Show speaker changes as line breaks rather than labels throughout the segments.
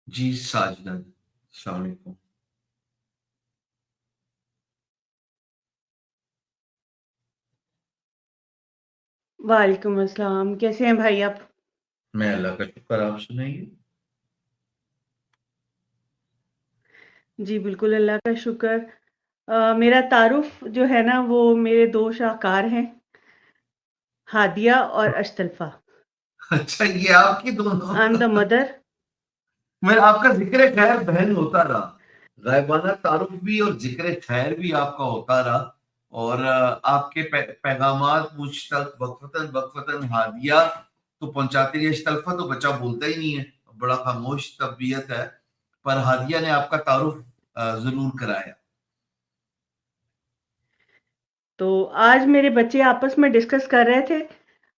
जी, साजदा, अस्सलाम वालेकुम।
वालेकुम अस्सलाम, कैसे हैं भाई आप?
मैं अल्लाह का शुक्र, आप सुनाइए?
जी, बिल्कुल अल्लाह का शुक्र। मेरा तारुफ़ जो है ना वो मेरे 2 शाहकार हैं, हादिया और अशतल्फ़ा।
अच्छा, ये आपकी दोनों।
I am the mother.
मैं आपका ज़िक्र खैर बहन होता रहा। गायबाना तारुफ भी और ज़िक्र खैर भी आपका होता रहा। और आपके पैगामात मुझ तक वक़्फ़तन वक़्फ़तन हादिया तो पहुँचाती रही। इश्तल्फ़ा तो बच्चा बोलता ही नहीं है, बड़ा खामोश तबीयत है। पर हादिया ने आपका तारुफ ज़रूर कराया।
तो आज मेरे बच्चे आपस में डिस्कस कर रहे थे,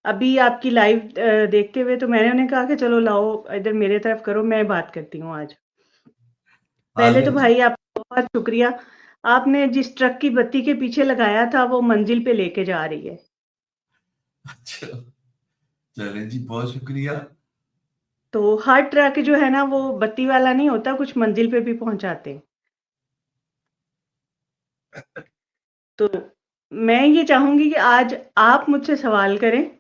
अभी आपकी लाइव देखते हुए, तो मैंने उन्हें कहा कि चलो लाओ इधर मेरे तरफ करो, मैं बात करती हूँ आज। पहले तो
हाज़िर जी।
भाई आपका बहुत शुक्रिया, आपने जिस ट्रक की बत्ती के पीछे लगाया था वो मंज़िल पे लेके जा रही है।
अच्छा, चलें जी, बहुत शुक्रिया।
तो हर ट्रक जो है ना वो बत्ती वाला नहीं होता, कुछ मंज़िल पे भी पहुँचाते हैं। तो मैं ये चाहूँगी कि आज आप मुझसे सवाल करें,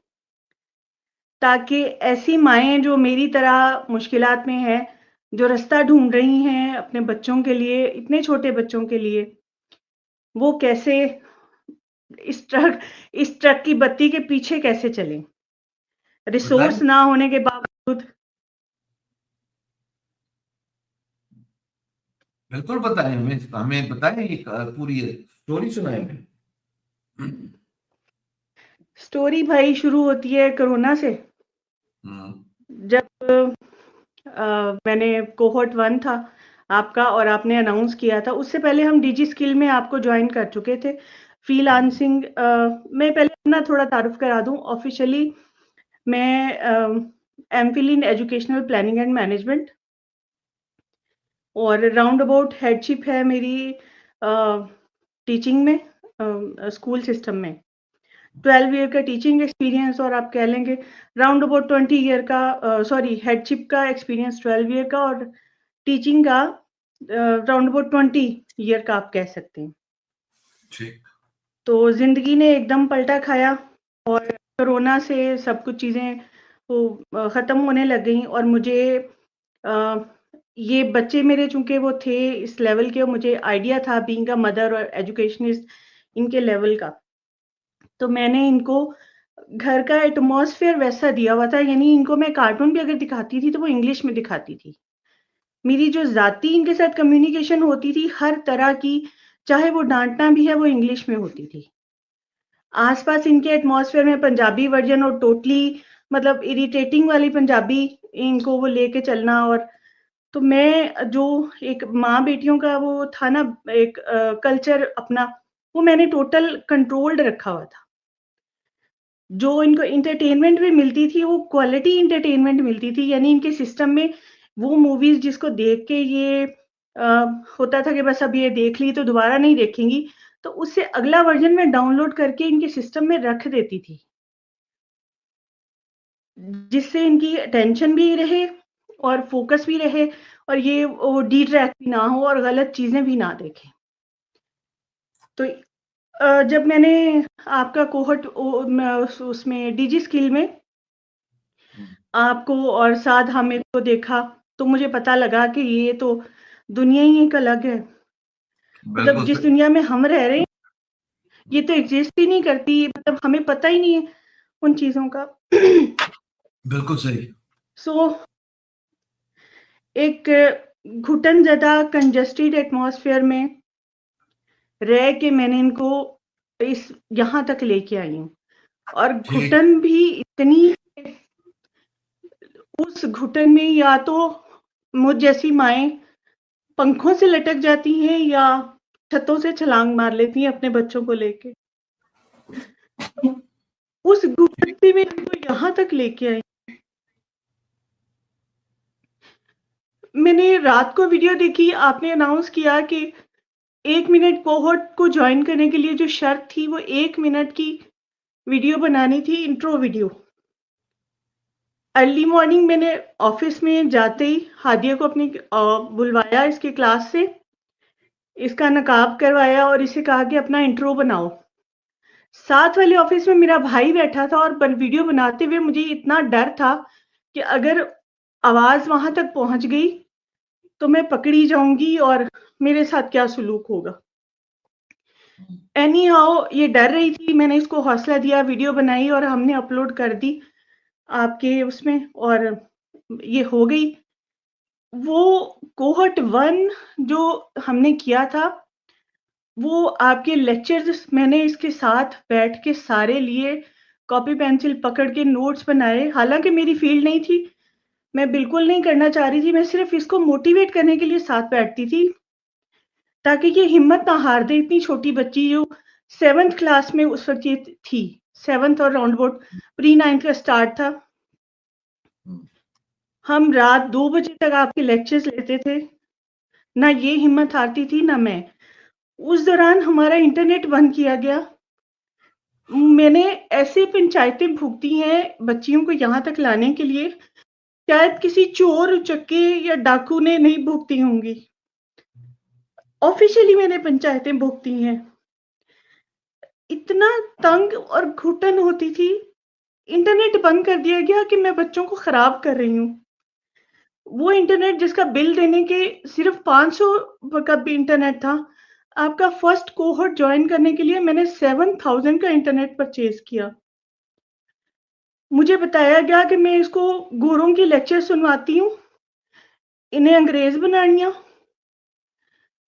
ताकि ऐसी माएँ जो मेरी तरह मुश्किलात में हैं, जो रास्ता ढूँढ रही हैं अपने बच्चों के लिए, इतने छोटे बच्चों के लिए, वो कैसे इस ट्रक की बत्ती के पीछे कैसे चलें?
बताएँ?
रिसोर्स ना होने के बावजूद।
बिल्कुल बताएँ, हमें बताएँ, ये पूरी स्टोरी सुनाएँ हमें।
स्टोरी भाई शुरू होती है कोरोना से।
हुँ।
जब मैंने कोहोर्ट 1 था आपका और आपने अनाउंस किया था, उससे पहले हम डिजी स्किल में आपको जॉइन कर चुके थे। फ्रीलांसिंग मैं पहले अपना थोड़ा तारुफ करा दूँ ऑफ़िशियली। मैं MPhil in educational planning and management और राउंड अबाउट हेडशिप है मेरी टीचिंग में, स्कूल सिस्टम में। 12 ईयर का टीचिंग एक्सपीरियंस और आप कह लेंगे राउंड अबाउट 20 ईयर का, सॉरी, हेडशिप का एक्सपीरियंस 12 ईयर का और टीचिंग का राउंड अबाउट 20 ईयर का आप कह सकते हैं।
ठीक।
तो ज़िंदगी ने एकदम पलटा खाया और कोरोना से सब कुछ चीज़ें वो ख़त्म होने लग गईं और मुझे अ, ये बच्चे मेरे चूँकि वो थे इस लेवल के, मुझे आइडिया था बीइंग अ मदर और एजुकेशनिस्ट इनके लेवल का। तो मैंने इनको घर का एटमॉस्फेयर वैसा दिया हुआ था, यानी इनको मैं कार्टून भी अगर दिखाती थी तो वो इंग्लिश में दिखाती थी। मेरी जो ज़ाती इनके साथ कम्युनिकेशन होती थी हर तरह की, चाहे वो डाँटना भी है वो इंग्लिश में होती थी। आस-पास इनके एटमॉस्फेयर में पंजाबी वर्जन और टोटली मतलब इरिटेटिंग वाली पंजाबी, इनको वो लेके चलना। और तो मैं जो एक माँ-बेटियों का वो था ना एक कल्चर अपना, वो मैंने टोटल कंट्रोल्ड रखा हुआ था। जो इनको एंटरटेनमेंट भी मिलती थी, वो क्वालिटी एंटरटेनमेंट मिलती थी, यानी इनके सिस्टम में वो मूवीज़ जिसको देख के ये अ, होता था कि बस अब ये देख ली तो दोबारा नहीं देखेंगी, तो उससे अगला वर्ज़न मैं डाउनलोड करके इनके सिस्टम में रख देती थी, जिससे इनकी अटेंशन भी रहे और फ़ोकस भी रहे और ये वो डिट्रैक्ट भी ना हो और गलत चीज़ें भी ना देखें। तो जब मैंने आपका कोहोर्ट म उसमें डिजी स्किल में
हुँ।
आपको और साथ हामिद को देखा, तो मुझे पता लगा कि ये तो दुनिया ही एक अलग है। मतलब
बिल्कुल
जिस
सही।
दुनिया में हम रह रहे हैं, ये तो एग्ज़िस्ट ही नहीं करती, मतलब हमें पता ही नहीं है उन चीज़ों का।
बिल्कुल सही।
सो एक घुटन-ज़दा कंजस्टेड एटमॉस्फेयर में रह के मैंने इनको इस यहाँ तक लेके आई हूँ और
ठीक।
घुटन भी इतनी, उस घुटन में या तो मुझ जैसी माएँ पंखों से लटक जाती हैं या छतों से छलांग मार लेती हैं अपने बच्चों को लेके। उस
ठीक।
घुटन में इनको यहाँ तक लेके आई। मैंने रात को वीडियो देखी, आपने अनाउंस किया कि 1 मिनट कोहॉर्ट को जॉइन करने के लिए जो शर्त थी वो 1 मिनट की वीडियो बनानी थी, इंट्रो वीडियो। अर्ली मॉर्निंग मैंने ऑफिस में जाते ही हादिया को अपनी बुलवाया इसके क्लास से, इसका नकाब करवाया और इसे कहा कि अपना इंट्रो बनाओ। साथ वाले ऑफिस में मेरा भाई बैठा था और वीडियो बनाते हुए मुझे इतना डर था कि अगर आवाज वहां तक पहुंच गई तो मैं पकड़ी जाऊंगी और मेरे साथ क्या सुलूक होगा। एनी हाउ ये डर रही थी, मैंने इसको हौसला दिया, वीडियो बनाई और हमने अपलोड कर दी आपके उसमें और ये हो गई। वो कोहर्ट 1 जो हमने किया था वो आपके लेक्चर्स मैंने इसके साथ बैठ के सारे लिए, कॉपी पेंसिल पकड़ के नोट्स बनाए। हालांकि मेरी फील्ड नहीं थी, मैं बिल्कुल नहीं करना चाह रही थी, मैं सिर्फ इसको मोटिवेट करने के लिए साथ बैठती थी ताकि ये हिम्मत ना हार दे। इतनी छोटी बच्ची जो 7th क्लास में उस वक्त ये थी, 7th और राउंड अबाउट प्री 9th का स्टार्ट था। हम रात 2 बजे तक आपके लेक्चर्स लेते थे, ना ये हिम्मत हारती थी ना मैं। उस दौरान हमारा इंटरनेट बंद किया गया। मैंने ऐसे पंचायतें भुगती हैं बच्चियों को यहाँ तक लाने के लिए, शायद किसी चोर उचक्के या डाकू ने नहीं भुगती होंगी। ऑफिशियली मैंने पंचायतें भुगती हैं। इतना तंग और घुटन होती थी, इंटरनेट बंद कर दिया गया कि मैं बच्चों को खराब कर रही हूँ। वो इंटरनेट जिसका बिल देने के सिर्फ 500 का भी इंटरनेट था, आपका फर्स्ट कोहॉर्ट ज्वाइन करने के लिए मैंने 7000 का इंटरनेट परचेज किया। मुझे बताया गया कि मैं इसको गोरों की लेक्चर सुनवाती हूँ, इन्हें अंग्रेज बनानियां,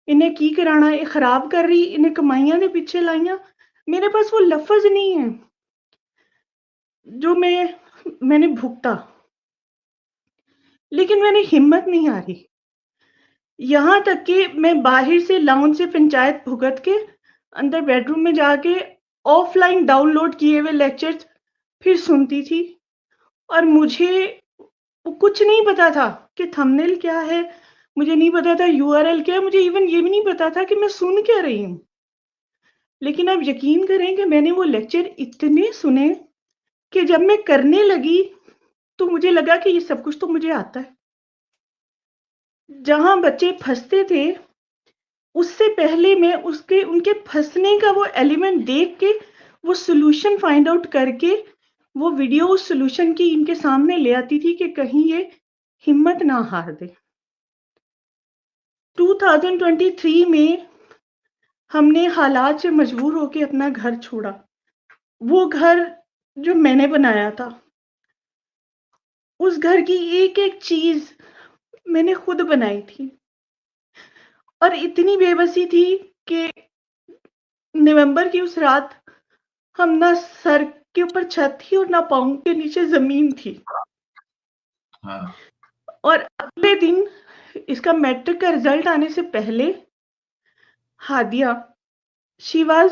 इन्हें की कराना, ये खराब कर रही, इन्हें कमाइयां दे पीछे लाइयां। मेरे पास वो लफ्ज नहीं है जो मैंने भुगता, लेकिन मैंने हिम्मत नहीं हारी। यहाँ तक कि मैं बाहर से लाउंज से पंचायत भुगत के अंदर बेडरूम में जाके ऑफलाइन डाउनलोड किए हुए लेक्चर्स फिर सुनती थी। और मुझे कुछ नहीं पता था कि थंबनेल क्या है, मुझे नहीं पता था यूआरएल क्या है, मुझे इवन ये भी नहीं पता था कि मैं सुन क्या रही हूँ। लेकिन आप यकीन करें कि मैंने वो लेक्चर इतने सुने कि जब मैं करने लगी तो मुझे लगा कि ये सब कुछ तो मुझे आता है। जहां बच्चे फंसते थे उससे पहले मैं उनके फंसने का वो एलिमेंट देख के वो सॉल्यूशन फाइंड आउट करके वो वीडियो उस सॉल्यूशन की इनके सामने ले आती थी कि कहीं ये हिम्मत ना हार दे। 2023 में हमने हालात से मजबूर होकर अपना घर छोड़ा। वो घर जो मैंने बनाया था, उस घर की एक एक चीज मैंने खुद बनाई थी और इतनी बेबसी थी कि नवंबर की उस रात हम ना सर के ऊपर छत थी और ना पाँव के नीचे जमीन थी।
हाँ।
और अगले दिन इसका मैट्रिक का रिजल्ट आने से पहले Hadiya she was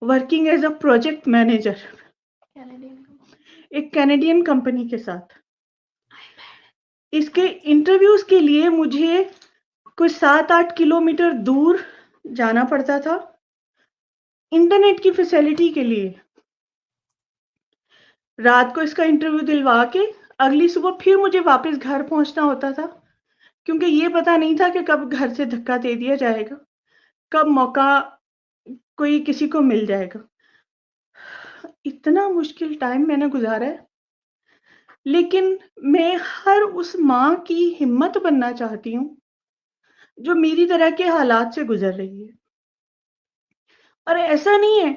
working as a project manager एक कैनेडियन कंपनी के साथ। इसके इंटरव्यूज के लिए मुझे कुछ 7-8 किलोमीटर दूर जाना पड़ता था इंटरनेट की फैसिलिटी के लिए। रात को इसका इंटरव्यू दिलवा के अगली सुबह फिर मुझे वापस घर पहुंचना होता था, क्योंकि ये पता नहीं था कि कब घर से धक्का दे दिया जाएगा, कब मौका कोई किसी को मिल जाएगा। इतना मुश्किल टाइम मैंने गुजारा है, लेकिन मैं हर उस माँ की हिम्मत बनना चाहती हूँ जो मेरी तरह के हालात से गुजर रही है। और ऐसा नहीं है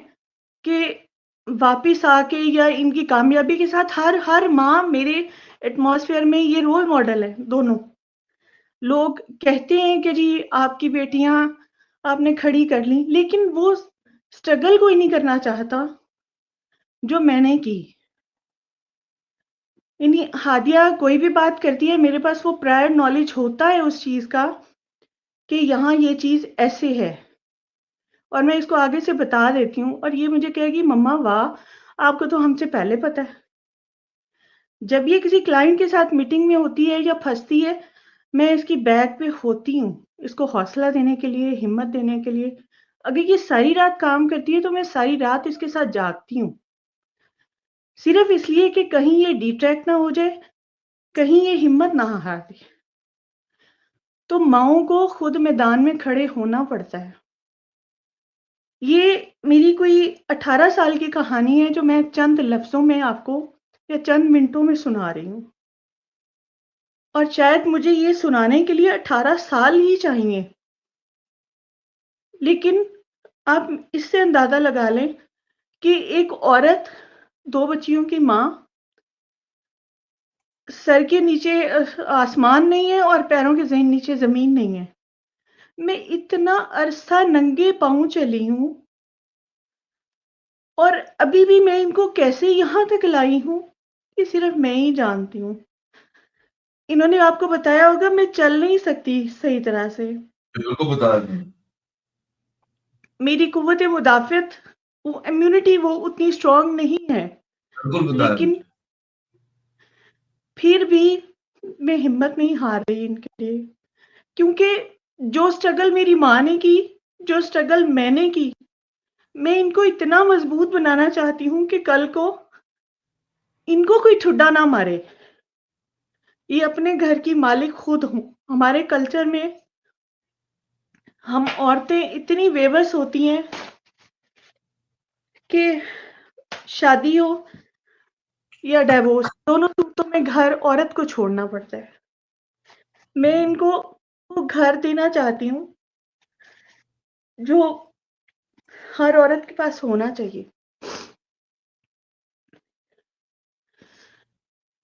कि वापिस आके या इनकी कामयाबी के साथ हर माँ मेरे एटमॉस्फेयर में ये रोल मॉडल है। दोनों लोग कहते हैं कि जी आपकी बेटियां आपने खड़ी कर ली, लेकिन वो स्ट्रगल कोई नहीं करना चाहता जो मैंने की। यानी हादिया कोई भी बात करती है, मेरे पास वो प्रायर नॉलेज होता है उस चीज का कि यहाँ ये चीज ऐसे है और मैं इसको आगे से बता देती हूँ। और ये मुझे कहेगी मम्मा वाह आपको तो हमसे पहले पता है। जब ये किसी क्लाइंट के साथ मीटिंग में होती है या फंसती है, मैं इसकी बैक पे होती हूँ इसको हौसला देने के लिए, हिम्मत देने के लिए। अगर ये सारी रात काम करती है तो मैं सारी रात इसके साथ जागती हूँ, सिर्फ इसलिए कि कहीं ये डिट्रैक्ट ना हो जाए, कहीं ये हिम्मत ना हार दे। तो माँओं को खुद मैदान में खड़े होना पड़ता है। ये मेरी कोई 18 साल की कहानी है जो मैं चंद लफ्ज़ों में आपको या चंद मिनटों में सुना रही हूँ। और शायद मुझे ये सुनाने के लिए 18 साल ही चाहिए। लेकिन आप इससे अंदाज़ा लगा लें कि एक औरत, 2 बच्चियों की माँ, सर के नीचे आसमान नहीं है और पैरों के नीचे ज़मीन नहीं है। मैं इतना अरसा नंगे पाँव चली हूँ और अभी भी मैं इनको कैसे यहाँ तक लाई हूँ, ये सिर्फ़ मैं ही जानती हूँ। इन्होंने आपको बताया होगा मैं चल नहीं सकती सही तरह से।
बिल्कुल बता रहे हैं।
मेरी कुव्वत-ए मुदाफ़ियत, वो इम्यूनिटी वो उतनी स्ट्रॉन्ग नहीं है।
बिल्कुल बता रहे
लेकिन
हैं।
फिर भी मैं हिम्मत नहीं हार रही इनके लिए। क्योंकि जो स्ट्रगल मेरी माँ ने की, जो स्ट्रगल मैंने की, मैं इनको इतना मज़बूत बनाना चाहती हूँ कि कल को इनको कोई ठुड्डा ना मारे। ये अपने घर की मालिक खुद हों। हमारे कल्चर में हम औरतें इतनी बेबस होती हैं कि शादी हो या डिवोर्स, दोनों सूरतों में घर औरत को छोड़ना पड़ता है। मैं इनको वो घर देना चाहती हूँ जो हर औरत के पास होना चाहिए।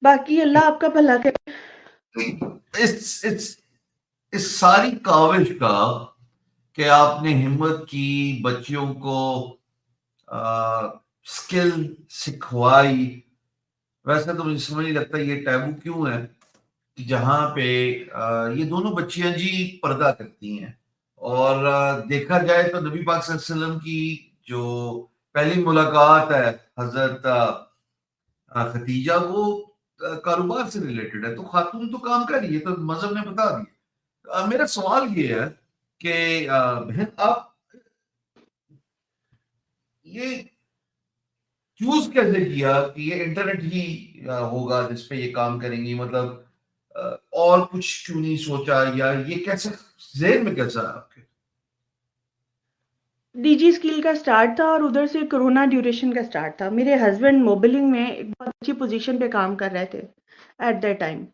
बाकी अल्लाह आपका भला करे।
इस सारी काविश का कि आपने हिम्मत की, बच्चियों को स्किल सिखवाई, वैसे तो मुझे समझ नहीं लगता ये टैबू क्यों है कि जहाँ पे ये दोनों बच्चियां जी पर्दा करती हैं। और देखा जाए तो नबी पाक सल्लल्लाहु अलैहि वसल्लम की जो पहली मुलाकात है हजरत खतीजा, वो कारोबार से रिलेटेड है, तो खातून तो काम कर रही है, तो मजहब ने बता दिया। मेरा सवाल ये है कि बहन, आप ये चूज कैसे किया कि ये इंटरनेट ही होगा जिसपे ये काम करेंगी, मतलब और कुछ क्यों नहीं सोचा, या ये कैसे ज़हन में कैसा है आपके?
डीजी स्किल का स्टार्ट था और उधर से कोरोना ड्यूरेशन का स्टार्ट था। मेरे हस्बैंड मोबिलिंग में एक बहुत अच्छी पोजीशन पे काम कर रहे थे at that time.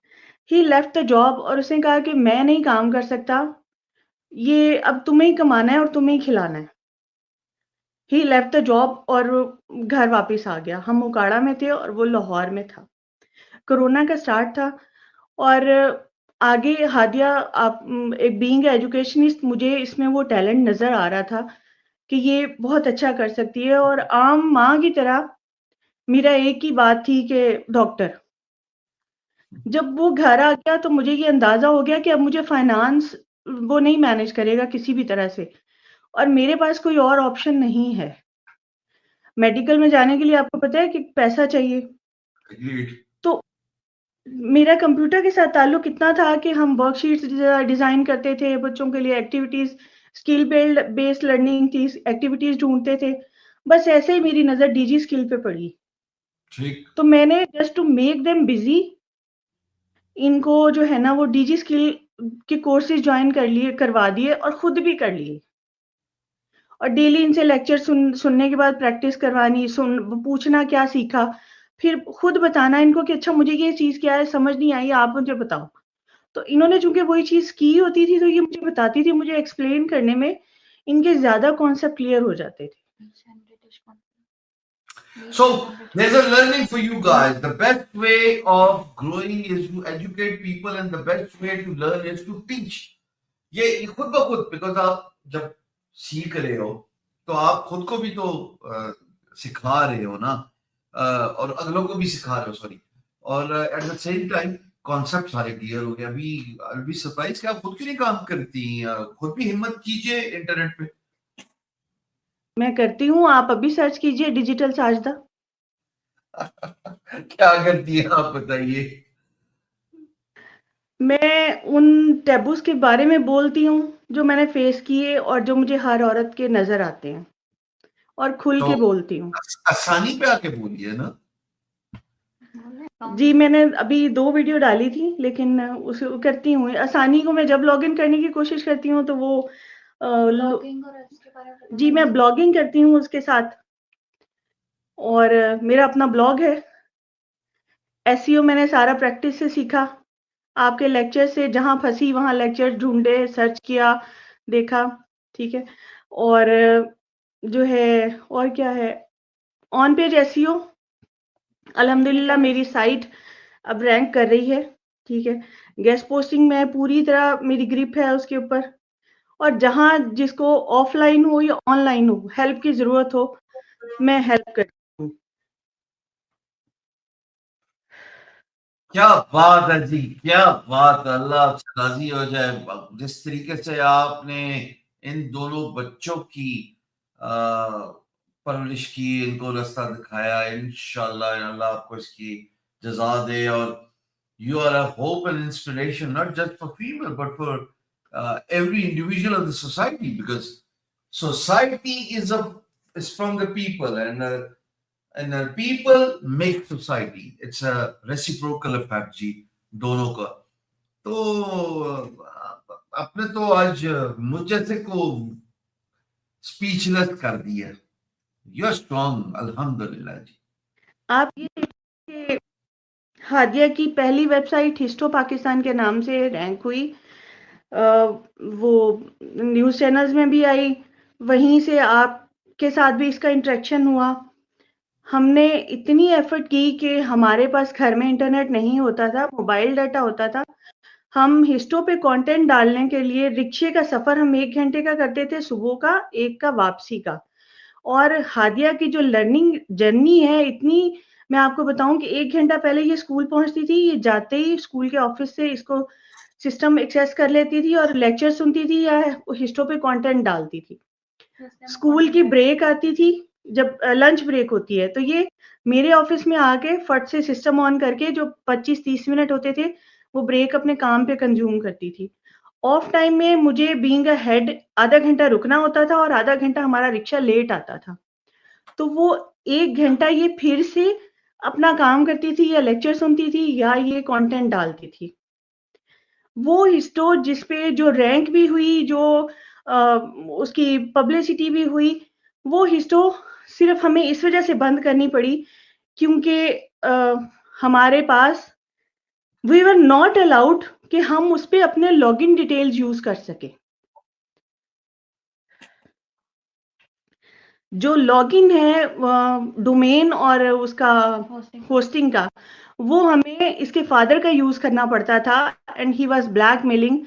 He left the job और उसने कहा कि मैं नहीं काम कर सकता, ये अब तुम्हें ही कमाना है और तुम्हें ही खिलाना है। ही लेफ्ट द जॉब और घर वापस आ गया। हम उकाड़ा में थे और वो लाहौर में था। कोरोना का स्टार्ट था और आगे हादिया, आप एक बीइंग एजुकेशनिस्ट, मुझे इसमें वो टैलेंट नज़र आ रहा था कि ये बहुत अच्छा कर सकती है। और आम माँ की तरह मेरा एक ही बात थी कि डॉक्टर। जब वो घर आ गया तो मुझे ये अंदाज़ा हो गया कि अब मुझे फाइनेंस वो नहीं मैनेज करेगा किसी भी तरह से और मेरे पास कोई और ऑप्शन नहीं है। मेडिकल में जाने के लिए आपको पता है कि पैसा चाहिए।
एग्रीड।
तो मेरा कंप्यूटर के साथ ताल्लुक इतना था कि हम वर्कशीट्स डिज़ाइन करते थे, बच्चों के लिए activities, skill build based learning थी, एक्टिविटीज़ ढूँढते थे। बस ऐसे ही मेरी नज़र डीजी स्किल पे पड़ी।
ठीक।
तो मैंने just to make them busy, इनको जो है ना वो डीजी स्किल के कोर्सेज़ जॉइन करवा दिए और खुद भी कर लिए। और डेली इनसे लेक्चर सुनने के बाद प्रैक्टिस करवानी, पूछना क्या सीखा, फिर खुद बताना इनको कि अच्छा मुझे ये चीज़ क्या है समझ नहीं आई, आप मुझे बताओ। तो इन्होंने चूँकि वही चीज़ की होती थी तो ये मुझे बताती थी, मुझे एक्सप्लेन करने में इनके ज़्यादा कॉन्सेप्ट क्लियर हो जाते थे।
So there's a learning for you guys. The best way of growing is to educate people, and the best way to learn is to teach. ये खुद ब खुद, बिकॉज आप जब सीख रहे हो तो आप खुद को भी तो सिखा रहे हो ना, और अगलों को भी सिखा रहे हो, सॉरी। और at the same time concept सारे क्लियर हो गए। अभी सरप्राइज कि आप खुद क्यों नहीं काम करती, खुद भी हिम्मत कीजिए इंटरनेट पे।
मैं करती हूँ, आप अभी सर्च कीजिए डिजिटल साजदा।
क्या करती है आप बताइए?
मैं उन टैबूज़ के बारे में बोलती हूँ जो मैंने फेस किए और जो मुझे हर औरत के नज़र आते हैं और खुल
तो
के बोलती हूँ।
आसानी पे आके बोलिए ना।
जी, मैंने अभी 2 वीडियो डाली थी, लेकिन उस करती हूँ। आसानी को मैं जब लॉगिन करने की कोशिश करती हूँ, तो वो
ब्लॉगिंग और इसके बारे में
जी, मैं ब्लॉगिंग करती हूँ उसके साथ, और मेरा अपना ब्लॉग है। एसईओ मैंने सारा प्रैक्टिस से सीखा, आपके लेक्चर से, जहाँ फँसी वहाँ लेक्चर ढूँढे, सर्च किया, देखा, ठीक है? और जो है, और क्या है, ऑन पेज एसईओ अल्हम्दुलिल्लाह मेरी साइट अब रैंक कर रही है, ठीक है? गेस्ट पोस्टिंग में पूरी तरह मेरी ग्रिप है उसके ऊपर, और जहाँ जिसको ऑफलाइन हो या ऑनलाइन हो, हेल्प की ज़रूरत हो, मैं हेल्प करती हूँ।
क्या बात है जी, क्या बात है, अल्लाह आपसे राजी हो जाए। जिस तरीके से आपने इन दोनों बच्चों की परवरिश की, इनको रास्ता दिखाया, इंशाल्लाह अल्लाह आपको इसकी जजा दे। और you are a hope and inspiration, not just for female, but for every individual of the society, because society is from the people, and people make society. It's a reciprocal effect जी, दोनों का। तो आपने तो आज मुझ जैसे को speechless कर दिया। यू आर स्ट्रॉन्ग, अल्हम्दुलिल्लाह जी।
आप ये देखिए कि हादिया की पहली वेबसाइट हिस्टो पाकिस्तान के नाम से रैंक हुई। वो न्यूज़ चैनल्स में भी आई, वहीं से आपके साथ भी इसका इंटरेक्शन हुआ। हमने इतनी एफर्ट की कि हमारे पास घर में इंटरनेट नहीं होता था, मोबाइल डाटा होता था। हम हिस्टो पे कंटेंट डालने के लिए रिक्शे का सफ़र हम 1 घंटे का करते थे सुबह का, 1 का वापसी का। और हादिया की जो लर्निंग जर्नी है इतनी, मैं आपको बताऊँ कि 1 घंटा पहले ये स्कूल पहुँचती थी, ये जाते ही स्कूल के ऑफ़िस से इसको सिस्टम एक्सेस कर लेती थी और लेक्चर सुनती थी या हिस्टो पे कंटेंट डालती थी। स्कूल की ब्रेक आती थी, जब लंच ब्रेक होती है, तो ये मेरे ऑफ़िस में आके फट से सिस्टम ऑन करके जो 25-30 मिनट होते थे, वो ब्रेक अपने काम पे कंज़्यूम करती थी। ऑफ टाइम में मुझे बीइंग अ हेड आधा घंटा रुकना होता था और आधा घंटा हमारा रिक्शा लेट आता था। तो वो 1 घंटा ये फिर से अपना काम करती थी या लेक्चर सुनती थी या ये कंटेंट डालती थी। वो हिस्टो जिस पे जो रैंक भी हुई, जो उसकी पब्लिसिटी भी हुई, वो हिस्टो सिर्फ़ हमें इस वज़ह से बंद करनी पड़ी क्योंकि हमारे पास वी वर नॉट अलाउड कि हम उस पे अपने लॉगिन डिटेल्स यूज़ कर सकें। जो लॉगिन है डोमेन और उसका होस्टिंग का, वो हमें इसके फादर का यूज़ करना पड़ता था, एंड ही वाज़ ब्लैकमेलिंग।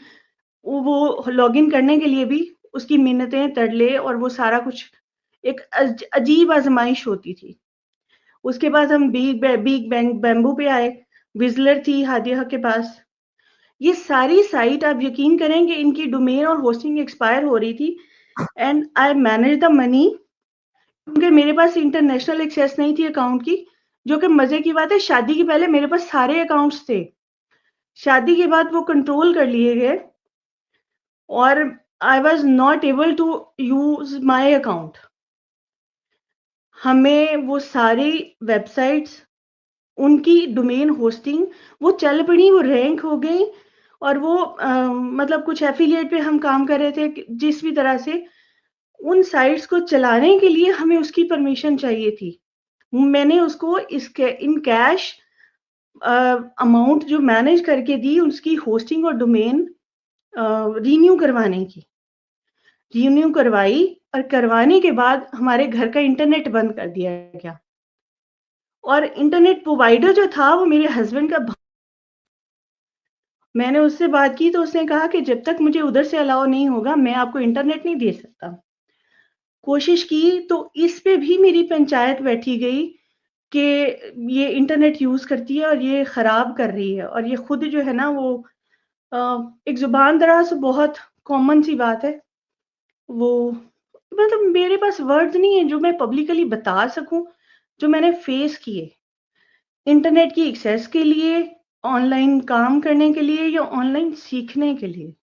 वो लॉगिन करने के लिए भी उसकी मिन्नतें, तरले और वो सारा कुछ एक अजीब आज़माइश होती थी। उसके बाद हम बिग बैंग बैम्बू पे आए, विज़लर थी हादिया के पास। ये सारी साइट आप यकीन करें कि इनकी डोमेन और होस्टिंग एक्सपायर हो रही थी, and I manage the money क्योंकि मेरे पास इंटरनेशनल एक्सेस नहीं थी अकाउंट की, जो कि मज़े की बात है, शादी के पहले मेरे पास सारे अकाउंट्स थे। शादी के बाद वो कंट्रोल कर लिए गए और I was not able to use my account. हमें वो सारी वेबसाइट्स, उनकी डोमेन होस्टिंग वो चल पड़ी, वो रैंक हो गई, और वो मतलब कुछ एफ़िलिएट पे हम काम कर रहे थे जिस भी तरह से, उन साइट्स को चलाने के लिए हमें उसकी परमिशन चाहिए थी। मैंने उसको इसके इन कैश अमाउंट जो मैनेज करके दी उसकी होस्टिंग और डोमेन रिन्यू करवाने की। रिन्यू करवाई और करवाने के बाद हमारे घर का इंटरनेट बंद कर दिया गया, और इंटरनेट प्रोवाइडर जो था वो मेरे हस्बैंड का मैंने उससे बात की तो उसने कहा कि जब तक मुझे उधर से अलाउ नहीं होगा, मैं आपको इंटरनेट नहीं दे सकता। कोशिश की तो इस पे भी मेरी पंचायत बैठी गई कि ये इंटरनेट यूज़ करती है और ये ख़राब कर रही है, और ये खुद जो है ना वो अ, एक ज़ुबान दराज़ बहुत कॉमन सी बात है। वो मतलब मेरे पास वर्ड्स नहीं है जो मैं पब्लिकली बता सकूँ, जो मैंने फेस किए। इंटरनेट की एक्सेस के लिए, ऑनलाइन काम करने के लिए या ऑनलाइन सीखने के लिए।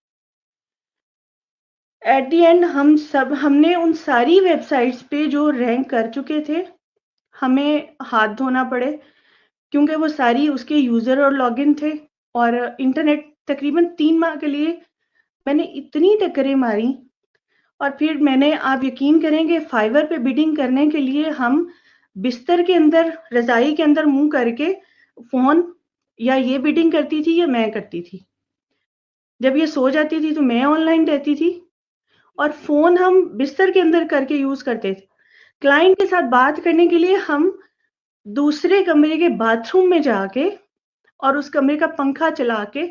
एट द एंड हमने उन सारी वेबसाइट्स पे जो रैंक कर चुके थे, हमें हाथ धोना पड़े क्योंकि वो सारी उसके यूज़र और लॉगिन थे और इंटरनेट तकरीबन 3 माह के लिए मैंने इतनी टक्करें मारी और फिर मैंने, आप यकीन करेंगे, फाइवर पे बिडिंग करने के लिए हम बिस्तर के अंदर, रज़ाई के अंदर मुँह करके फ़ोन या ये बिडिंग करती थी या मैं करती थी। जब ये सो जाती थी तो मैं ऑनलाइन रहती थी और फ़ोन हम बिस्तर के अंदर करके यूज़ करते थे। क्लाइंट के साथ बात करने के लिए हम दूसरे कमरे के बाथरूम में जाके और उस कमरे का पंखा चला के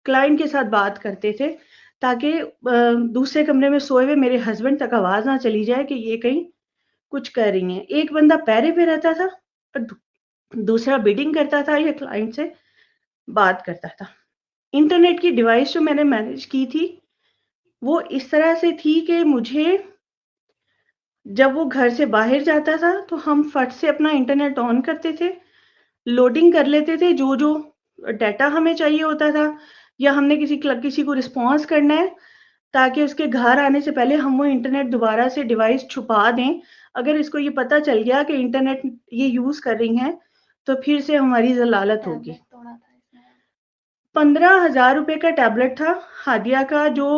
क्लाइंट के साथ बात करते थे, ताकि दूसरे कमरे में सोए हुए मेरे हस्बैंड तक आवाज़ ना चली जाए कि ये कहीं कुछ कर रही हैं। एक बंदा पैरे पे रहता था और दूसरा बिडिंग करता था या क्लाइंट से बात करता था। इंटरनेट की डिवाइस जो मैंने मैनेज की थी, वो इस तरह से थी कि मुझे, जब वो घर से बाहर जाता था तो हम फट से अपना इंटरनेट ऑन करते थे, लोडिंग कर लेते थे जो डाटा हमें चाहिए होता था, या हमने किसी को रिस्पॉन्स करना है, ताकि उसके घर आने से पहले हम वो इंटरनेट दोबारा से डिवाइस छुपा दें। अगर इसको ये पता चल गया कि इंटरनेट ये यूज़ कर रही हैं, तो फिर से हमारी ज़लालत होगी।
टैबलेट तोड़ा था इसने।
15,000 रुपए का टैबलेट था हादिया का, जो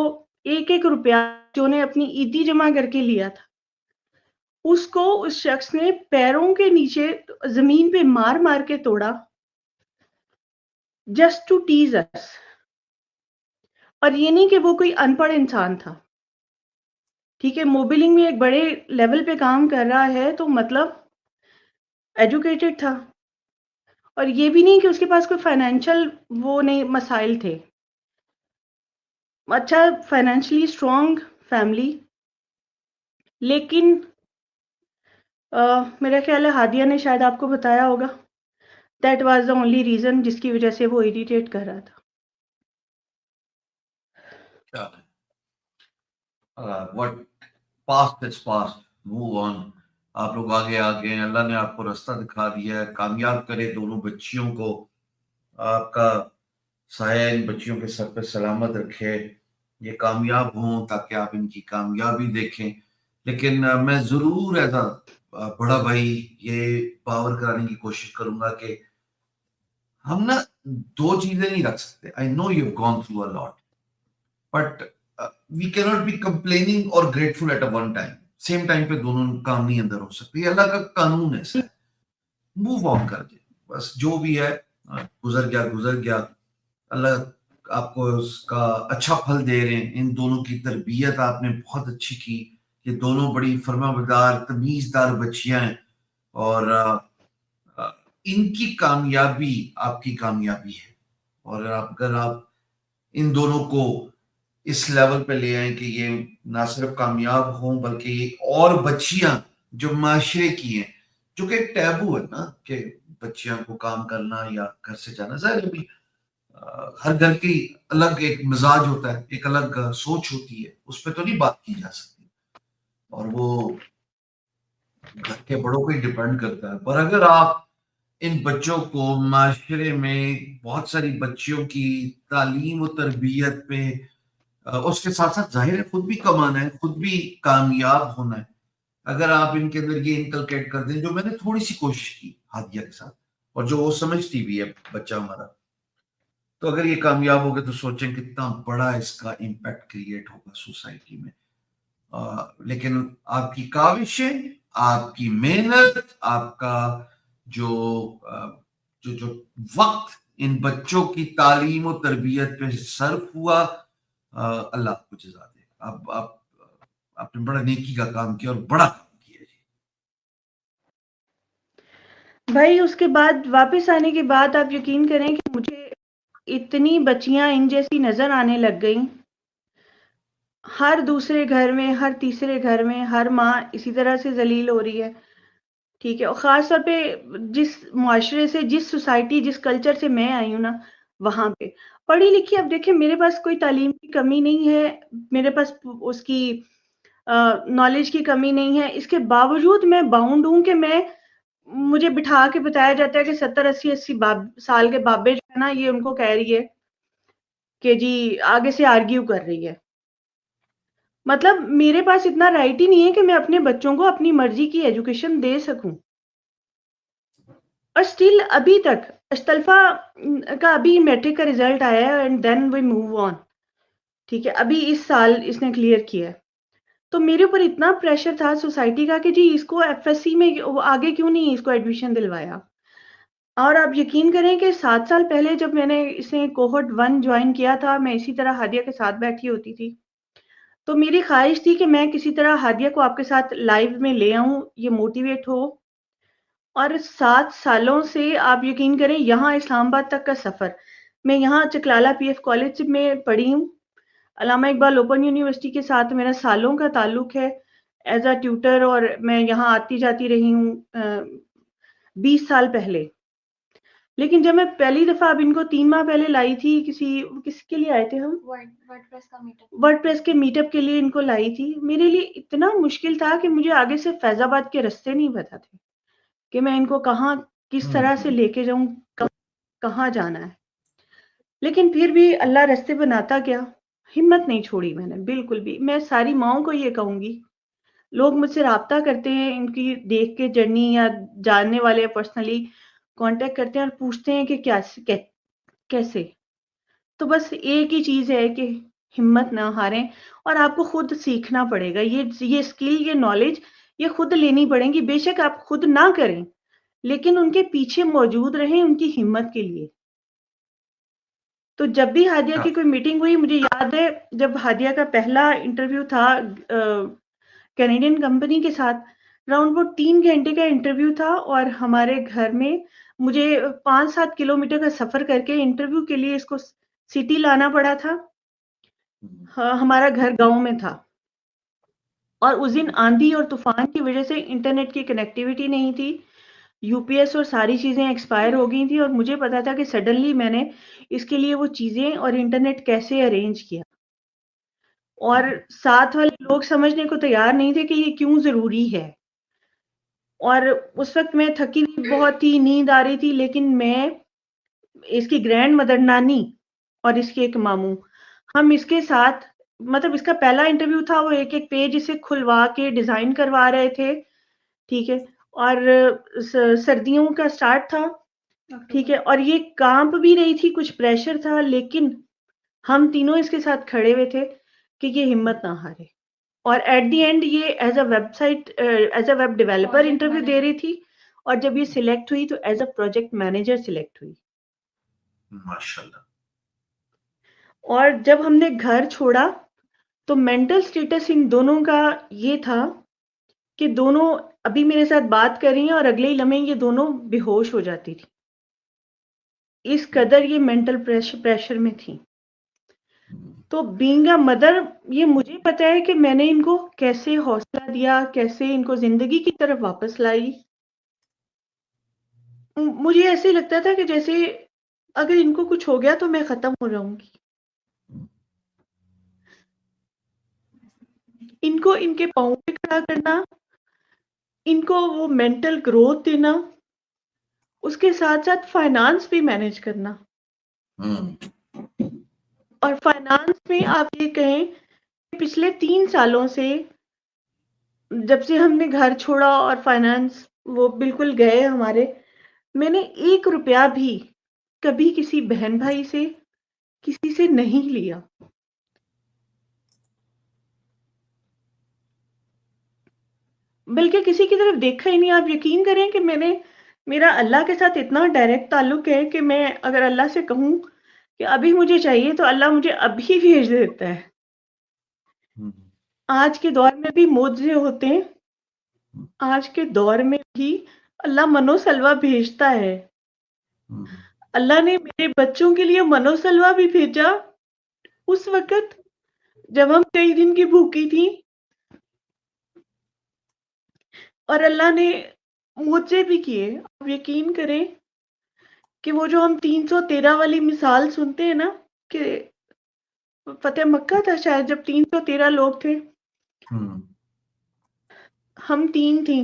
एक-एक रुपया जो ने अपनी ईदी जमा करके लिया था। उसको उस शख्स ने पैरों के नीचे ज़मीन पे मार-मार के तोड़ा, जस्ट टू टीज़ अस। और ये नहीं कि वो कोई अनपढ़ इंसान था, ठीक है? मोबिलिंग में एक बड़े लेवल पे काम कर रहा है तो मतलब एजुकेटेड था, और ये भी नहीं कि उसके पास कोई फाइनेंशियल वो नहीं मसाइल थे। अच्छा फाइनेंशियली स्ट्रॉन्ग फैमिली, लेकिन मेरा ख्याल है हादिया ने शायद आपको बताया होगा, that was the only reason जिसकी वज़ह से वो इरिटेट कर रहा था।
क्या है? what past is past, move on. आप लोग आगे आ गए हैं, अल्लाह ने आपको रास्ता दिखा दिया है, कामयाब करे दोनों बच्चियों को, आपका साया इन बच्चियों के सर पे सलामत रखे, ये कामयाब हों ताकि आप इनकी कामयाबी देखें। लेकिन मैं ज़रूर एज़ बड़ा भाई ये पावर कराने की कोशिश करूँगा कि हम ना 2 चीज़ें नहीं रख सकते। I know you have gone through a lot, but we can not be complaining और grateful at a one time. Same time पे दोनों काम नहीं अंदर हो सकते। ये अल्लाह का कानून ऐसा है। मूव ऑन कर दे। बस जो भी है गुज़र गया। अल्लाह आपको उसका अच्छा फल दे रहे हैं। इन दोनों की तरबियत आपने बहुत अच्छी की। ये दोनों बड़ी फर्माबरदार, तमीज़दार बच्चियाँ हैं और इनकी कामयाबी आपकी कामयाबी है। और अगर आप इन दोनों को इस लेवल पे ले आए कि ये ना सिर्फ कामयाब हों बल्कि ये और बच्चियां जो माशरे की हैं, जो कि एक टैबू है ना कि बच्चियां को काम करना या घर से जाना, जाहिर है भी हर घर की अलग एक मिजाज होता है, एक अलग सोच होती है, उस पर तो नहीं बात की जा सकती और वो घर के बड़ों पे डिपेंड करता है। पर अगर आप इन बच्चों को माशरे में बहुत सारी बच्चियों की तालीम और तरबियत पे उसके साथ-साथ ज़ाहिर है खुद भी कमाना है, खुद भी कामयाब होना है। अगर आप इनके अंदर ये इनकलकेट कर दें, जो मैंने थोड़ी-सी कोशिश की हादिया के साथ और जो वो समझती भी है बच्चा हमारा, तो अगर ये कामयाब हो गए तो सोचें कितना बड़ा इसका इम्पैक्ट क्रिएट होगा सोसाइटी में। लेकिन आपकी काविशें, आपकी मेहनत, आपका जो जो वक़्त इन बच्चों की तालीम और तरबियत पे सर्फ हुआ, अल्लाह आपको जज़ा दे। आपने बड़ा नेकी का काम किया और बड़ा काम किया जी।
भाई उसके बाद वापस आने के बाद आप यकीन करें कि मुझे इतनी बच्चियां इन जैसी नज़र आने लग गईं। हर दूसरे घर में, हर तीसरे घर में हर माँ इसी तरह से ज़लील हो रही है, ठीक है? और ख़ास तौर पे जिस मुआशरे से, जिस सोसाइटी, जिस कल्चर से मैं आई हूँ ना, वहाँ पे पढ़ी-लिखी, अब देखिए मेरे पास कोई तालीम की कमी नहीं है, मेरे पास उसकी नॉलेज की कमी नहीं है। इसके बावजूद मैं बाउंड हूँ कि मुझे बिठा के बताया जाता है कि 70, 80, 80 साल के बाबे जो है ना, ये उनको कह रही है कि जी आगे से आर्ग्यू कर रही है। मतलब मेरे पास इतना राइट ही नहीं है कि मैं अपने बच्चों को अपनी मर्जी की एजुकेशन दे सकूं। और स्टिल अभी तक अशतल्फा का अभी मैट्रिक का रिजल्ट आया है and then we move on, ठीक है, अभी इस साल इसने क्लियर किया है। तो मेरे ऊपर इतना प्रेशर था सोसाइटी का कि जी इसको एफएससी में आगे क्यों नहीं इसको एडमिशन दिलवाया। और आप यकीन करें कि 7 साल पहले जब मैंने इसे कोहोर्ट 1 जॉइन किया था, मैं इसी तरह हादिया के साथ बैठी होती थी। तो मेरी ख्वाहिश थी कि मैं किसी तरह हादिया को आपके साथ लाइव में ले आऊँ, ये मोटिवेट हो। और 7 सालों से आप यकीन करें यहाँ इस्लामाबाद तक का सफ़र, मैं यहाँ चकलाला पीएफ कॉलेज में पढ़ी हूँ। अल्लामा इकबाल ओपन यूनिवर्सिटी के साथ मेरा सालों का ताल्लुक है एज अ ट्यूटर, और मैं यहाँ आती जाती रही हूँ 20 साल पहले। लेकिन जब मैं पहली दफ़ा अब इनको 3 माह पहले लाई थी, किसके लिए आए थे हम?
वर्डप्रेस का मीटअप।
वर्डप्रेस के मीटअप के लिए इनको लाई थी। मेरे लिए इतना मुश्किल था कि मुझे आगे से फैज़ाबाद के रास्ते नहीं पता थे कि मैं इनको कहाँ, किस तरह से लेके जाऊँ, कहाँ जाना है। लेकिन फिर भी अल्लाह रास्ते बनाता गया, हिम्मत नहीं छोड़ी मैंने बिल्कुल भी। मैं सारी माँओं को ये कहूँगी, लोग मुझसे राब्ता करते हैं इनकी देख के जर्नी, या जानने वाले पर्सनली कॉन्टैक्ट करते हैं और पूछते हैं कि कैसे? तो बस एक ही चीज़ है कि हिम्मत ना हारें, और आपको खुद सीखना पड़ेगा। ये स्किल, ये नॉलेज ये खुद लेनी पड़ेगी। बेशक आप खुद ना करें, लेकिन उनके पीछे मौजूद रहें उनकी हिम्मत के लिए। तो जब भी हादिया की कोई मीटिंग हुई, मुझे याद है जब हादिया का पहला इंटरव्यू था कैनेडियन कंपनी के साथ, राउंड अबाउट 3 घंटे का इंटरव्यू था, और हमारे घर में मुझे 5-7 किलोमीटर का सफ़र करके इंटरव्यू के लिए इसको सिटी लाना पड़ा था। हाँ, हमारा घर गाँव में था, और उस दिन आंधी और तूफान की वजह से इंटरनेट की कनेक्टिविटी नहीं थी। यूपीएस और सारी चीज़ें एक्सपायर हो गई थी, और मुझे पता था कि सडनली मैंने इसके लिए वो चीज़ें और इंटरनेट कैसे अरेंज किया। और साथ वाले लोग समझने को तैयार नहीं थे कि ये क्यों ज़रूरी है। और उस वक़्त मैं थकी हुई बहुत थी, नींद आ रही थी, लेकिन मैं, इसकी ग्रैंड मदर नानी और इसके एक मामू, हम इसके साथ, मतलब इसका पहला इंटरव्यू था, वो एक-एक पेज इसे खुलवा के डिज़ाइन करवा रहे थे, ठीक है? और सर्दियों का स्टार्ट था, ठीक है? और ये काँप भी रही थी, कुछ प्रेशर था, लेकिन हम तीनों इसके साथ खड़े हुए थे कि ये हिम्मत ना हारे। और एट द एंड ये as a web developer interview दे रही थी, और जब ये सिलेक्ट हुई तो as a project manager select हुई।
माशाल्लाह।
और जब हमने घर छोड़ा तो मेंटल स्टेटस इन दोनों का ये था कि दोनों अभी मेरे साथ बात कर रही हैं और अगले ही लम्हे ये दोनों बेहोश हो जाती थी। इस कदर ये मेंटल प्रेशर में थी। तो बीइंग अ मदर, ये मुझे पता है कि मैंने इनको कैसे हौसला दिया, कैसे इनको ज़िंदगी की तरफ वापस लाई। मुझे ऐसे लगता था कि जैसे अगर इनको कुछ हो गया तो मैं ख़त्म हो जाऊँगी। इनको इनके पाँव पे खड़ा करना, इनको वो मेंटल ग्रोथ देना, उसके साथ-साथ फाइनेंस भी मैनेज करना। और फाइनेंस में आप ये कहें कि पिछले 3 सालों से, जब से हमने घर छोड़ा और फाइनेंस वो बिल्कुल गए हमारे, मैंने 1 रुपया भी कभी किसी बहन भाई से, किसी से नहीं लिया। बल्कि किसी की तरफ देखा ही नहीं। आप यकीन करें कि मेरा अल्लाह के साथ इतना डायरेक्ट ताल्लुक है कि मैं अगर अल्लाह से कहूँ कि अभी मुझे चाहिए, तो अल्लाह मुझे अभी भेज देता है। आज के दौर में भी मौजे होते हैं, आज के दौर में भी अल्लाह मनोसलवा भेजता है। अल्लाह ने मेरे बच्चों के लिए मनोसलवा भी भेजा उस वक़्त जब हम कई दिन की भूखी थी, और अल्लाह ने मुझसे भी किए। आप यकीन करें कि वो जो हम 313 वाली मिसाल सुनते हैं ना, कि फतेह मक्का था शायद, जब 313 लोग थे, हम 3 थी।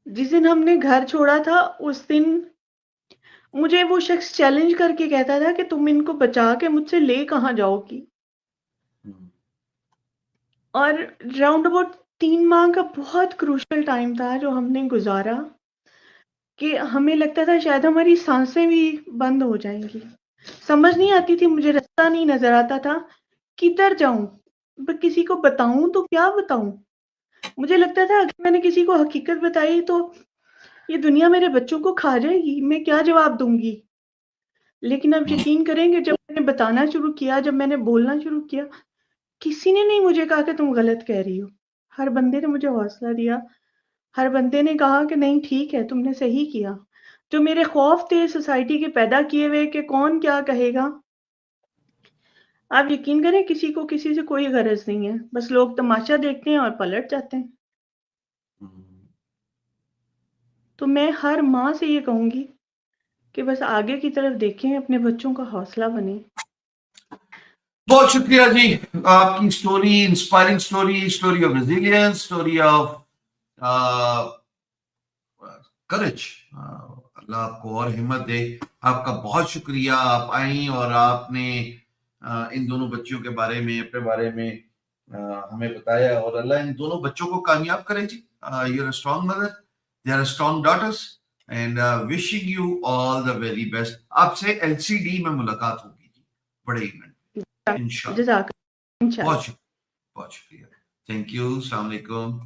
जिस दिन हमने घर छोड़ा था, उस दिन मुझे वो शख्स चैलेंज करके कहता था कि तुम इनको बचा के मुझसे ले कहाँ जाओगी। और राउंड अबाउट 3 माह का बहुत क्रूशियल टाइम था जो हमने गुजारा। कि हमें लगता था शायद हमारी सांसें भी बंद हो जाएंगी। समझ नहीं आती थी, मुझे रास्ता नहीं नजर आता था, किधर जाऊं, किसी को बताऊं तो क्या बताऊं। मुझे लगता था अगर मैंने किसी को हकीकत बताई तो ये दुनिया मेरे बच्चों को खा जाएगी, मैं क्या जवाब दूंगी। लेकिन अब यकीन करेंगे, जब मैंने बताना शुरू किया, जब मैंने बोलना शुरू किया, किसी ने नहीं मुझे कहा कि तुम गलत कह रही हो। हर बंदे ने मुझे हौसला दिया, हर बंदे ने कहा कि नहीं ठीक है, तुमने सही किया। जो मेरे खौफ थे सोसाइटी के पैदा किए हुए कि कौन क्या कहेगा, आप यकीन करें किसी को किसी से कोई गरज नहीं है, बस लोग तमाशा देखते हैं और पलट जाते हैं। तो मैं हर माँ से ये कहूंगी कि बस आगे की तरफ देखें, अपने बच्चों का हौसला बने।
बहुत शुक्रिया जी, आपकी story inspiring story, story of resilience, story of courage. अल्लाह आपको और हिम्मत दे। आपका बहुत शुक्रिया, आप आई और आपने इन दोनों बच्चियों के बारे में, अपने बारे में हमें बताया, और अल्लाह इन दोनों बच्चों को कामयाब करे जी। You are a strong mother, they are strong daughters, and wishing you all the very best. आपसे LCD में मुलाकात होगी जी, बड़े इवेंट इंशाल्लाह।
जज़ाक, इंशाल्लाह।
बहुत शुक्रिया, थैंक यू, अस्सलाम वालेकुम।